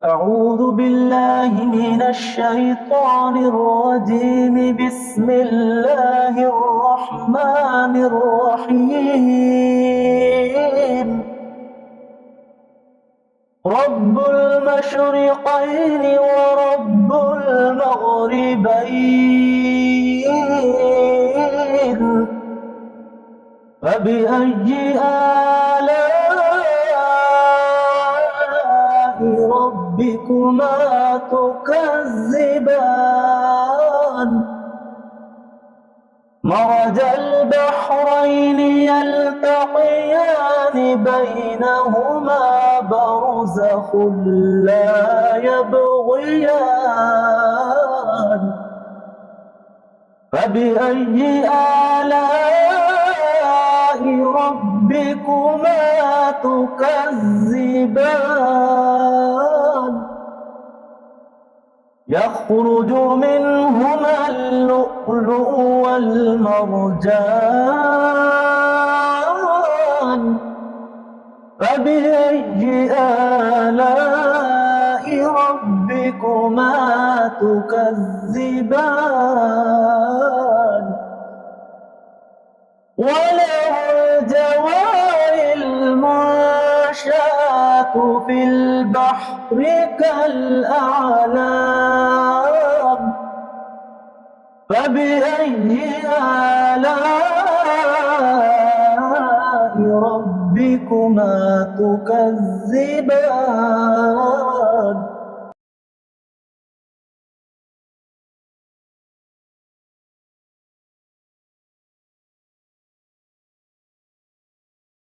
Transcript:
أعوذ بالله من الشيطان الرجيم. بسم الله الرحمن الرحيم. رب المشرقين ورب المغربين، فبأي آلاء ربكما تكذبان؟ مرج البحرين يلتقيان بينهما برزخ لا يبغيان، فبأي آلاء ربكما تكذبان؟ يخرج منهما اللؤلؤ والمرجان، فبأي آلاء ربكما تكذبان؟ وله الجوار المنشآت في البحر كالأعلام، فبأي آلاء ربكما تكذبان؟